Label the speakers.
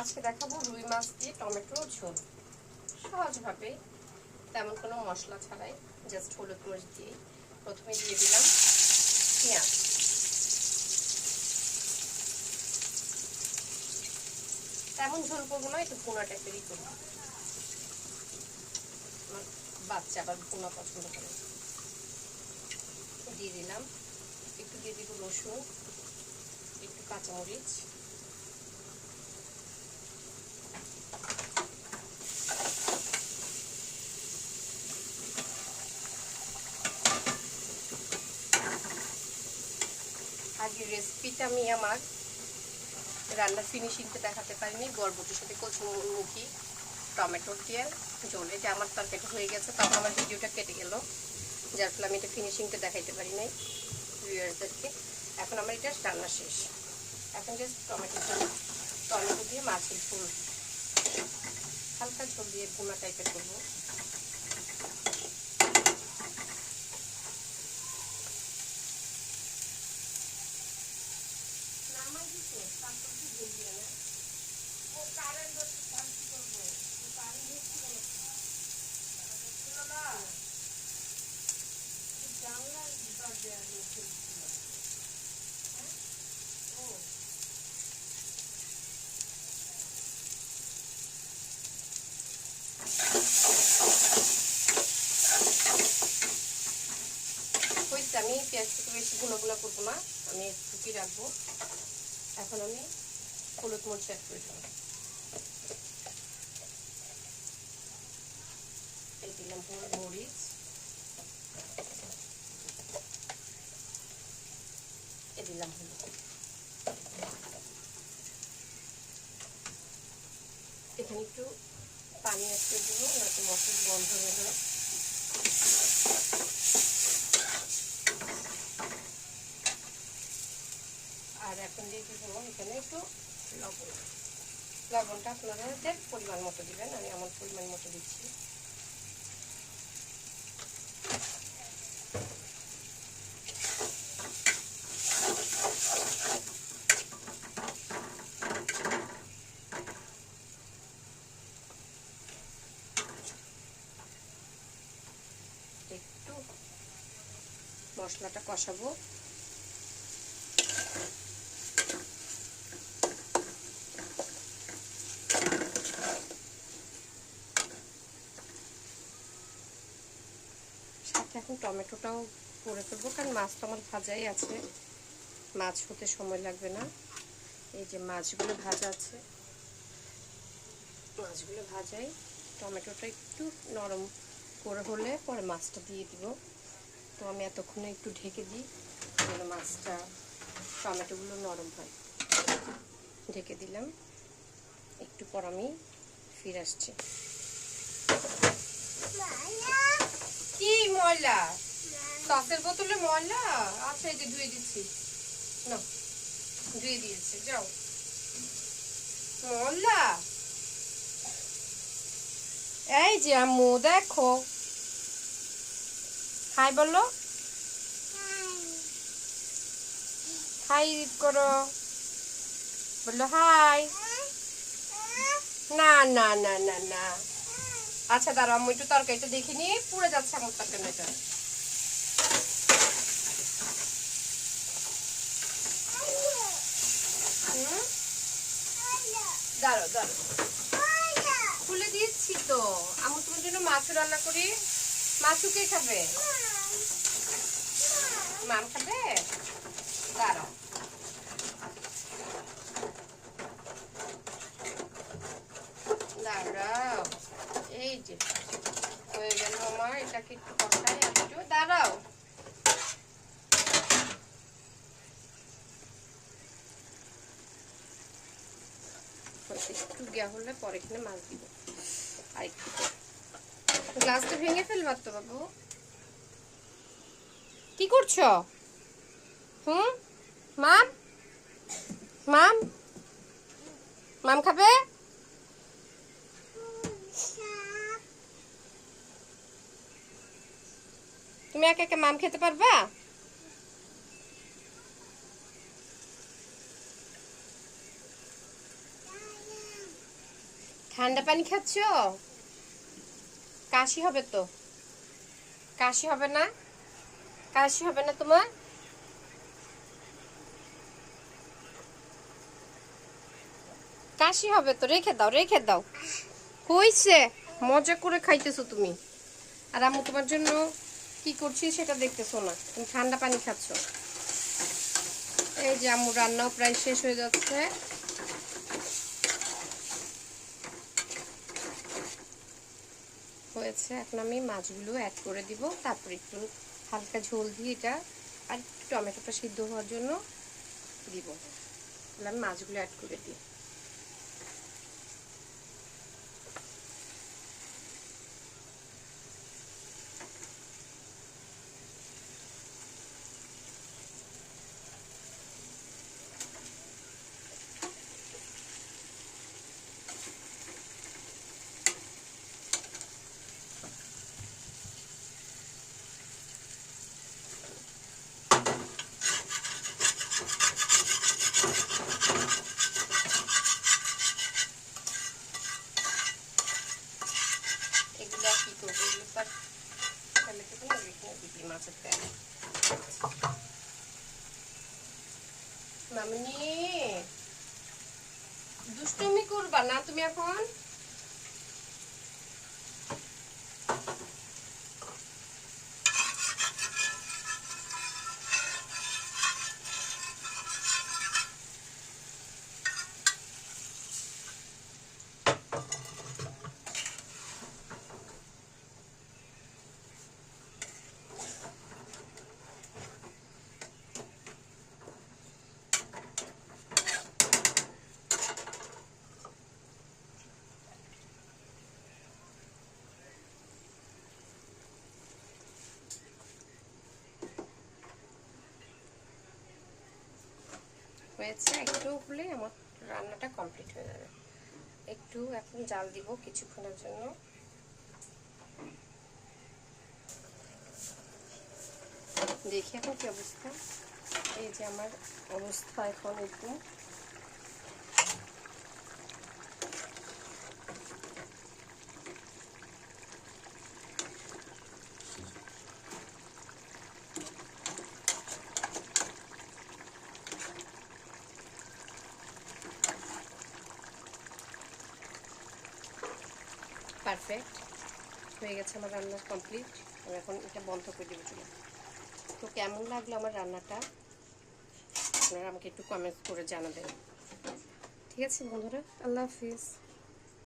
Speaker 1: আজকে দেখাবো রুই মাছ দিয়ে টমেটো ঝোল সহজভাবে, তেমন কোনো মশলা ছাড়াই, জাস্ট হলুদ মরিচ দিয়ে। প্রথমে দিয়ে দিলাম পেঁয়াজ, তেমন ঝোল করবো না, একটু ভুনা টাইপেরই করবো। আমার বাচ্চা আবার ভুনা পছন্দ করে। দিয়ে দিলাম একটু, দিয়ে দিব রসুন, একটু কাঁচামরিচ, আগের রেসিপিটা আমি আমার রান্নার ফিনিশিংটা দেখাতে পারিনি। বরবটির সাথে কচুরমুখী টমেটো দিয়ে ঝোল, এটা আমার তরকারি হয়ে গেছে, তখন আমার ভিডিওটা কেটে গেল, যার ফলে আমি এটা ফিনিশিংটা দেখাইতে পারি নাই ভিউয়ার্সদেরকে। এখন আমার এটা রান্না শেষ। এখন জাস্ট টমেটো দিয়ে মাছের ঝোল, হালকা ঝোল দিয়ে ভুনা টাইপের করবো। আমি পেঁয়াজটাকে বেশি গুঁড়ো করবো না, আমি ফুটিয়ে রাখবো। এখন আমি হলুদ মরিচ অ্যাড করে দেবো, এই দিলাম হলুদ মরিচ, এ দিলাম হলুদ। এখানে একটু পানি অ্যাড করে দেবো, নয়তো মশলা বন্ধ হয়ে যাবে। আর এখন দিয়ে দিব এখানে একটু লবণ। লবণটা আপনাদের পরিমাণ মতো দিবেন, আমি আমার পরিমাণ মতো দিচ্ছি। একটু মশলাটা কষাবো। এখন টমেটোটাও করে ফেলবো, কারণ মাছটা আমার ভাজাই আছে, মাছ হতে সময় লাগবে না। এই যে মাছগুলো ভাজা আছে, মাছগুলো ভাজাই, টমেটোটা একটু নরম করে হলে পরে মাছটা দিয়ে দিব। তো আমি এতক্ষণে একটু ঢেকে দিই, যেন মাছটা টমেটোগুলো নরম হয়। ঢেকে দিলাম, একটু পর আমি ফিরে আসছি। কি ময়লা? সসের বোতলে ময়লা? আচ্ছা, এই যে ধুয়ে দিচ্ছি, না ধুয়ে দিয়েছে, যাও। ময়লা এই যে আম্মু দেখো, হাই বলো, হাই করো, বললো হাই। না না না না না, আচ্ছা দাঁড়াও, আম্মু একটু তরকারিটা দেখিনি, পুড়ে যাচ্ছে আমার তরকারিটা। দাঁড়াও দাঁড়াও, খুলে দিচ্ছি তো। আমি তোমার জন্য মাছ রান্না করি। মাছু কে খাবে? মাম খাবে? দাঁড়াও, দাঁড়াও, এই যে হয়ে গেল আমার। এটাকে একটু কষাই, একটু দাঁড়াও। একটু গিয়া হলে পরে এখানে মাছ দিব। আর একটু গ্লাসটা ভেঙে ফেলবার তো বাবু, কি করছো? মাম, মাম, মাম খাবে? তুমি একা একা মাম খেতে পারবা? ঠান্ডা পানি খাচ্ছ? কাশি হবে তো? কাশি হবে না? কাশি হবে না তোমার? কাশি হবে তো, রেখে দাও রেখে দাও। হইছে, মজা করে খাইতেছো তুমি। আর আম্মু তোমার জন্য কি করছি সেটা দেখতেছো না, তুমি ঠান্ডা পানি খাচ্ছ। এই যে আম্মু রান্নাও প্রায় শেষ হয়ে যাচ্ছে। হয়েছে, এখন আমি মাছগুলো অ্যাড করে দিব, তারপর একটু হালকা ঝোল দিয়ে এটা আর একটু টমেটোটা সিদ্ধ হওয়ার জন্য দিব। তাহলে আমি মাছগুলো অ্যাড করে দিই। এগুলো কি করবো, এগুলো তার ফেলে দেবো না, এখানে দিবি মাছের তেল। মামনি দুষ্টুমি করবা না তুমি এখন। হয়েছে, একটু হলে আমার রান্নাটা কমপ্লিট হয়ে যাবে। একটু এখন জাল দিব কিছুক্ষণের জন্য। দেখি এখন কি অবস্থা। এই যে আমার অবস্থা এখন একটু পারফেক্ট হয়ে গেছে, আমার রান্না কমপ্লিট। আমি এখন এটা বন্ধ করে দেবো চুলা। তো কেমন লাগলো আমার রান্নাটা আপনারা আমাকে একটু কমেন্ট করে জানাবেন। ঠিক আছে বন্ধুরা, আল্লাহ হাফিজ।